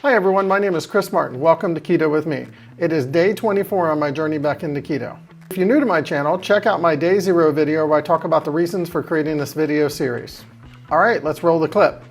Hi everyone, my name is Chris Martin. Welcome to Keto with me. It is day 24 on my journey back into keto. If you're new to my channel, check out my day 0 video where I talk about the reasons for creating this video series. All right, let's roll the clip.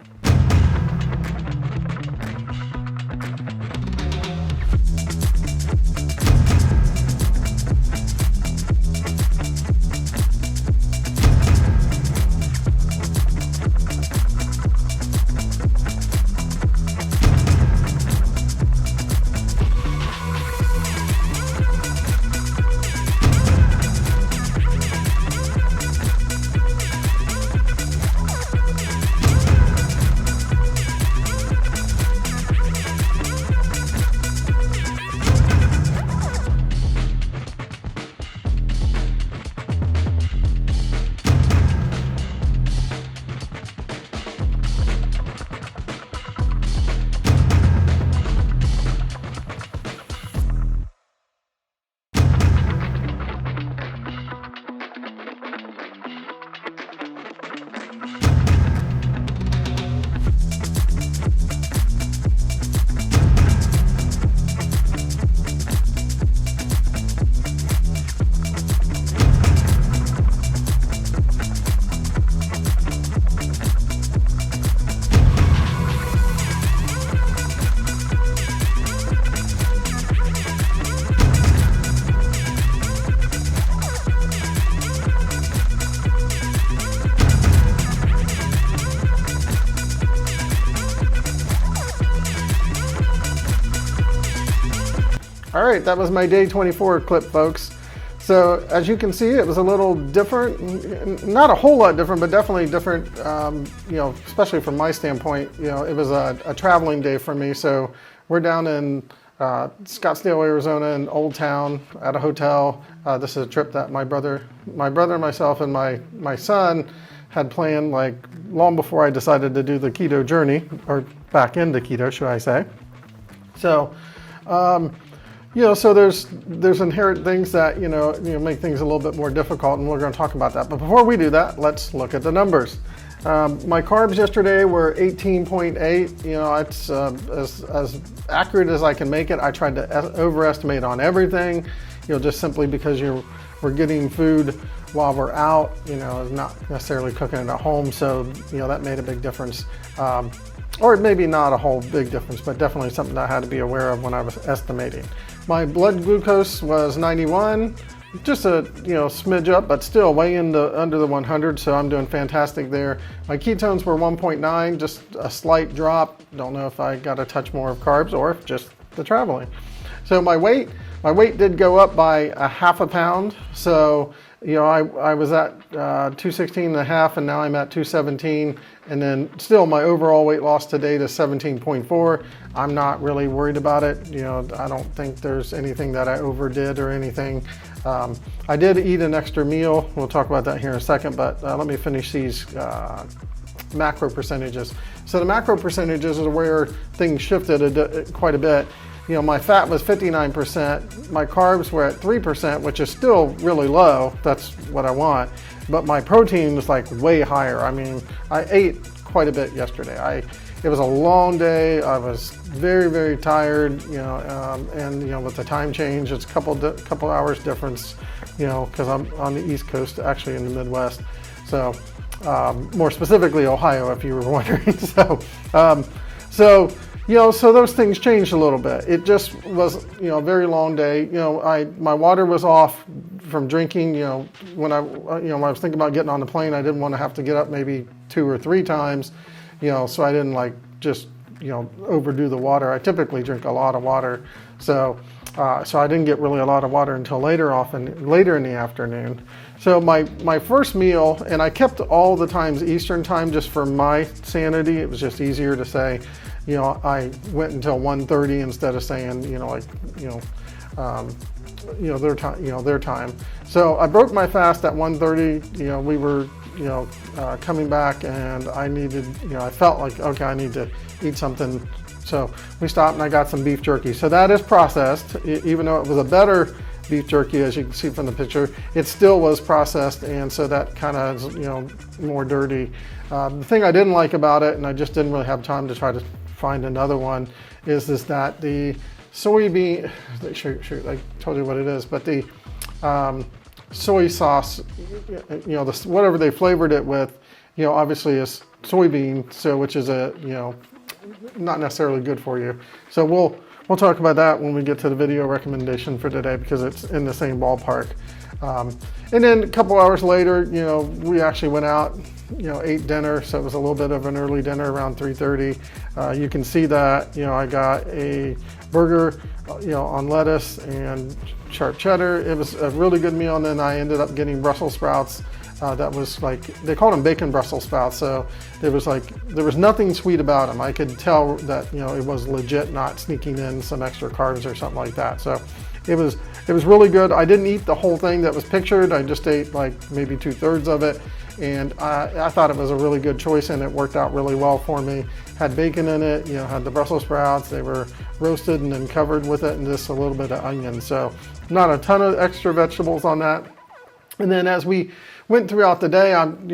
All right, that was my day 24 clip, folks. So as you can see, it was a little different, not a whole lot different, but definitely different, especially from my standpoint. It was a traveling day for me. So we're down in Scottsdale, Arizona in Old Town at a hotel. This is a trip that my brother, myself, and my son had planned like long before I decided to do the keto journey, or back into keto, should I say. So, so there's inherent things that, make things a little bit more difficult, and we're going to talk about that. But before we do that, let's look at the numbers. My carbs yesterday were 18.8. It's as accurate as I can make it. I tried to overestimate on everything, just simply because we're getting food while we're out, not necessarily cooking it at home. So, that made a big difference. Or maybe not a whole big difference, but definitely something that I had to be aware of when I was estimating. My blood glucose was 91, just a smidge up, but still way under the 100, so I'm doing fantastic there. My ketones were 1.9, just a slight drop. Don't know if I got a touch more of carbs or if just the traveling. So my weight did go up by a half a pound. So I was at 216.5, and now I'm at 217, and then still my overall weight loss to date is 17.4. I'm not really worried about it. I don't think there's anything that I overdid or anything. I did eat an extra meal. We'll talk about that here in a second, but let me finish these macro percentages. So the macro percentages are where things shifted quite a bit. My fat was 59%, my carbs were at 3%, which is still really low. That's what I want. But my protein was like way higher. I mean, I ate quite a bit yesterday. It was a long day. I was very, very tired, and with the time change, it's a couple hours difference, because I'm on the East Coast, actually in the Midwest. So more specifically, Ohio, if you were wondering. So those things changed a little bit. It just was, a very long day. My water was off from drinking. When I was thinking about getting on the plane, I didn't want to have to get up maybe 2 or 3 times. So I didn't overdo the water. I typically drink a lot of water, so I didn't get really a lot of water until later in the afternoon. So my first meal, and I kept all the times Eastern time just for my sanity. It was just easier to say. I went until 1:30 instead of saying, their time. So I broke my fast at 1:30. We were, coming back, and I felt like, okay, I need to eat something. So we stopped and I got some beef jerky. So that is processed, even though it was a better beef jerky, as you can see from the picture, it still was processed, and so that kind of is, more dirty. The thing I didn't like about it, and I just didn't really have time to try to find another one, is that the soybean, shoot, I told you what it is, but the soy sauce, whatever they flavored it with, obviously is soybean, so which is not necessarily good for you. So we'll talk about that when we get to the video recommendation for today, because it's in the same ballpark. And then a couple hours later, we actually went out, ate dinner. So it was a little bit of an early dinner around 3:30. You can see that, I got a burger, on lettuce and sharp cheddar. It was a really good meal. And then I ended up getting Brussels sprouts. That was like, they called them bacon Brussels sprouts. So there was nothing sweet about them. I could tell that, it was legit, not sneaking in some extra carbs or something like that. So it was really good. I didn't eat the whole thing that was pictured. I just ate like maybe 2/3 of it. And I thought it was a really good choice, and it worked out really well for me. Had bacon in it, had the Brussels sprouts. They were roasted and then covered with it, and just a little bit of onion. So not a ton of extra vegetables on that. And then as we went throughout the day, I'm,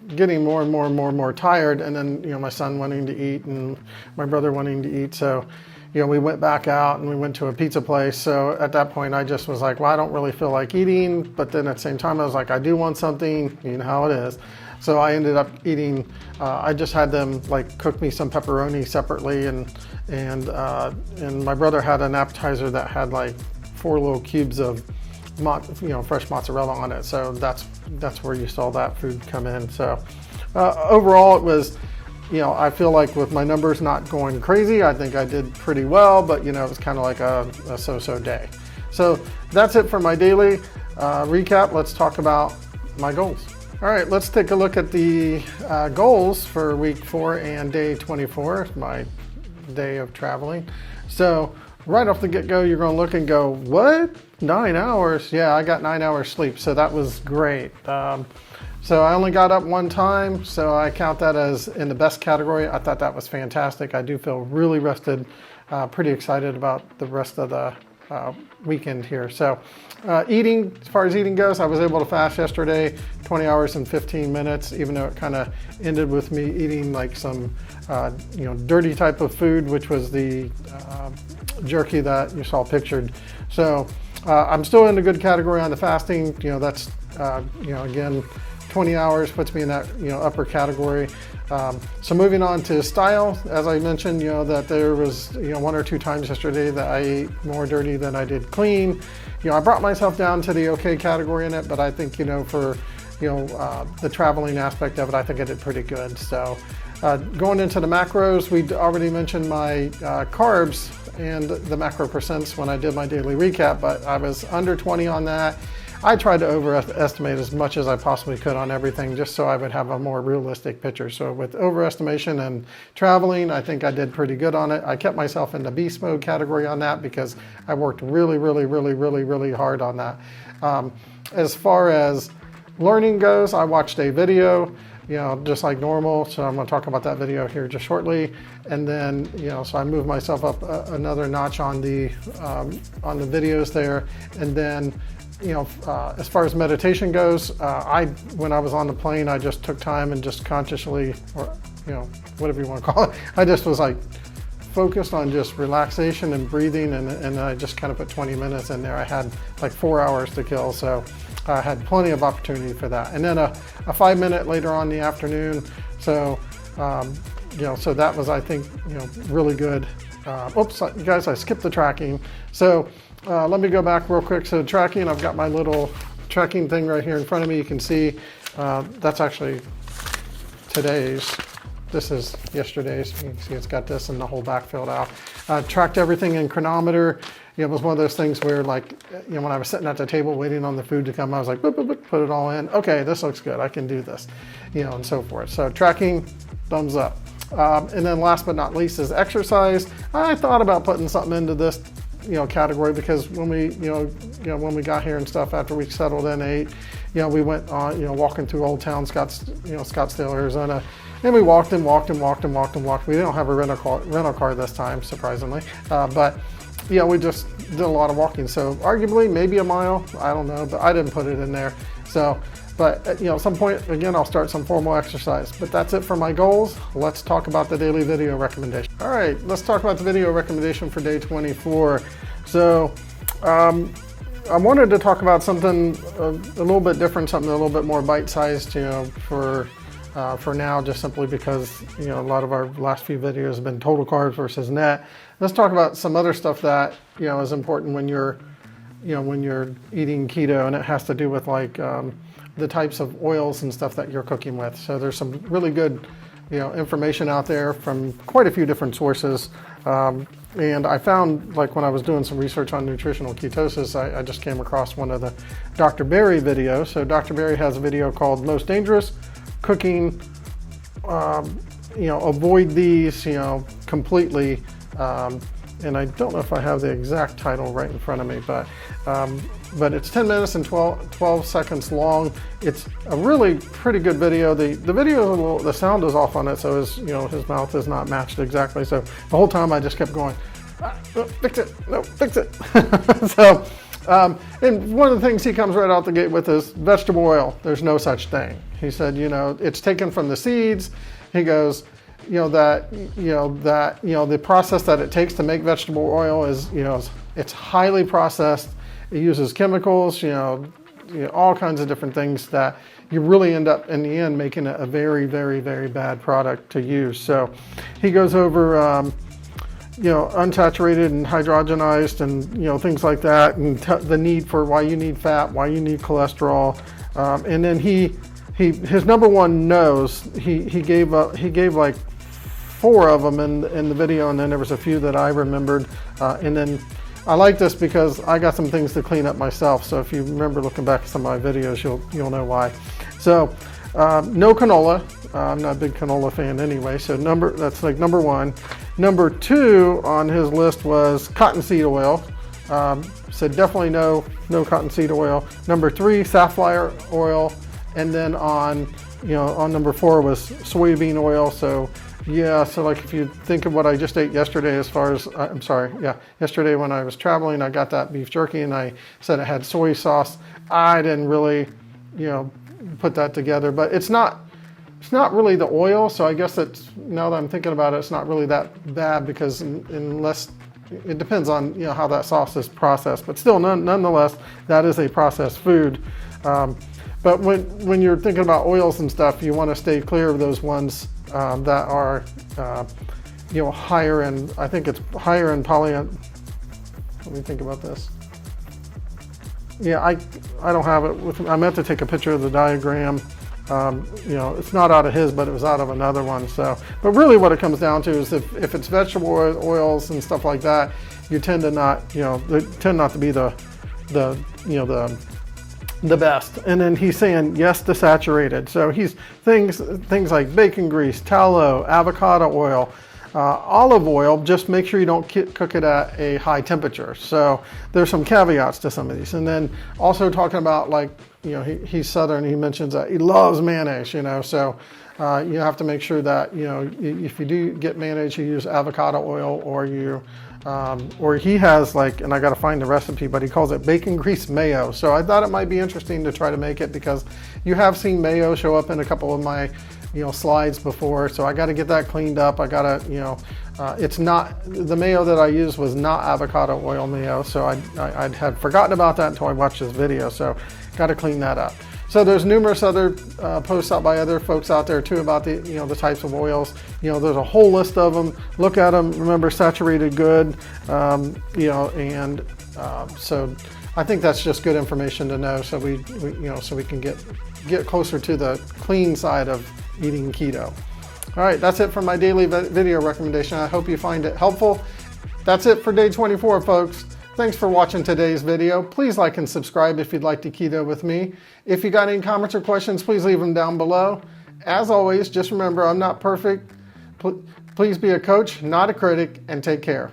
getting more and more tired. And then, my son wanting to eat and my brother wanting to eat. So, we went back out and we went to a pizza place. So at that point, I just was like, well, I don't really feel like eating. But then at the same time, I was like, I do want something, you know how it is. So I ended up eating, I just had them like cook me some pepperoni separately. And my brother had an appetizer that had like 4 little cubes of fresh mozzarella on it. So that's where you saw that food come in. So overall, it was, I feel like with my numbers not going crazy, I think I did pretty well, but it was kind of like a so-so day. So that's it for my daily recap. Let's talk about my goals. All right, let's take a look at the goals for week 4 and day 24, my day of traveling. So right off the get-go, you're going to look and go, what? 9 hours? Yeah, I got 9 hours sleep, so that was great. So I only got up 1 time, so I count that as in the best category. I thought that was fantastic. I do feel really rested, pretty excited about the rest of the weekend here. So eating, as far as eating goes, I was able to fast yesterday, 20 hours and 15 minutes, even though it kind of ended with me eating like some, dirty type of food, which was the jerky that you saw pictured. So I'm still in a good category on the fasting. That's, again, 20 hours puts me in that, upper category. So moving on to style, as I mentioned, that there was, 1 or 2 times yesterday that I ate more dirty than I did clean. I brought myself down to the okay category in it, but I think, for, the traveling aspect of it, I think I did pretty good. So going into the macros, we already mentioned my carbs and the macro percents when I did my daily recap, but I was under 20 on that. I tried to overestimate as much as I possibly could on everything, just so I would have a more realistic picture. So with overestimation and traveling, I think I did pretty good on it. I kept myself in the beast mode category on that because I worked really hard on that. As far as learning goes, I watched a video, just like normal. So I'm going to talk about that video here just shortly. And then, so I moved myself up another notch on the videos there. And then, as far as meditation goes, when I was on the plane, I just took time and just consciously, or, whatever you want to call it, I just was like focused on just relaxation and breathing. And I just kind of put 20 minutes in there. I had like 4 hours to kill. So I had plenty of opportunity for that. And then a 5-minute later on in the afternoon. So, so that was, I think, really good. Oops, guys, I skipped the tracking. So let me go back real quick. So tracking, I've got my little tracking thing right here in front of me. You can see that's actually today's. This is yesterday's. You can see it's got this and the whole back filled out. Tracked everything in chronometer. It was one of those things where, like, when I was sitting at the table waiting on the food to come, I was like, boop, boop, boop, put it all in. Okay, this looks good. I can do this, and so forth. So tracking, thumbs up. And then last but not least is exercise. I thought about putting something into this, category, because when we, when we got here and stuff after we settled in, ate, we went on, walking through Old Town, Scottsdale, Arizona, and we walked. We don't have a rental car this time, surprisingly, but we just did a lot of walking. So arguably maybe a mile, I don't know, but I didn't put it in there. So But at some point, again, I'll start some formal exercise. But that's it for my goals. Let's talk about the daily video recommendation. All right, let's talk about the video recommendation for day 24. So I wanted to talk about something a little bit different, something a little bit more bite-sized, for now, just simply because a lot of our last few videos have been total carbs versus net. Let's talk about some other stuff that is important when you're eating keto, and it has to do with like the types of oils and stuff that you're cooking with. So there's some really good information out there from quite a few different sources. And I found, like when I was doing some research on nutritional ketosis, I just came across one of the Dr. Berry videos. So Dr. Berry has a video called Most Dangerous Cooking, avoid these, completely. And I don't know if I have the exact title right in front of me, but it's 10 minutes and 12 seconds long. It's a really pretty good video. The video is a little, the sound is off on it, so his mouth is not matched exactly. So the whole time I just kept going, fix it, no, fix it. So, and one of the things he comes right out the gate with is vegetable oil. There's no such thing. He said, it's taken from the seeds. He goes, the process that it takes to make vegetable oil is, it's highly processed. It uses chemicals, all kinds of different things that you really end up in the end making a very, very, very bad product to use. So he goes over, unsaturated and hydrogenized and, things like that, and the need for why you need fat, why you need cholesterol. And then his number one no's, he gave like 4 of them in the video, and then there was a few that I remembered. And then I like this because I got some things to clean up myself. So if you remember looking back at some of my videos, you'll know why. So no canola. I'm not a big canola fan anyway. So that's like number 1. Number 2 on his list was cottonseed oil. Said definitely no cottonseed oil. Number 3, safflower oil, and then on number 4 was soybean oil. So yeah, so like if you think of what I just ate yesterday, yesterday when I was traveling, I got that beef jerky and I said it had soy sauce. I didn't really, put that together, but it's not really the oil. So I guess now that I'm thinking about it, it's not really that bad, because unless it depends on, how that sauce is processed, but still nonetheless, that is a processed food. But when you're thinking about oils and stuff, you want to stay clear of those ones that are, higher in, I think it's higher in let me think about this. Yeah, I don't have it with me. I meant to take a picture of the diagram. It's not out of his, but it was out of another one. So, but really what it comes down to is if it's vegetable oils and stuff like that, you tend to not, they tend not to be the best. And then he's saying yes to saturated. So he's things like bacon grease, tallow, avocado oil, olive oil. Just make sure you don't cook it at a high temperature. So there's some caveats to some of these. And then also talking about, like, he's Southern. He mentions that he loves mayonnaise. So you have to make sure that if you do get mayonnaise, you use avocado oil, or he has, like, and I got to find the recipe, but he calls it bacon grease mayo. So I thought it might be interesting to try to make it, because you have seen mayo show up in a couple of my slides before. So I got to get that cleaned up. I got to it's not, the mayo that I used was not avocado oil mayo. So I had forgotten about that until I watched this video. So got to clean that up. So there's numerous other posts out by other folks out there too about the the types of oils. There's a whole list of them. Look at them. Remember, saturated good. So I think that's just good information to know. So we can get closer to the clean side of eating keto. All right, that's it for my daily video recommendation. I hope you find it helpful. That's it for day 24, folks. Thanks for watching today's video. Please like and subscribe if you'd like to keto with me. If you got any comments or questions, please leave them down below. As always, just remember, I'm not perfect. Please be a coach, not a critic, and take care.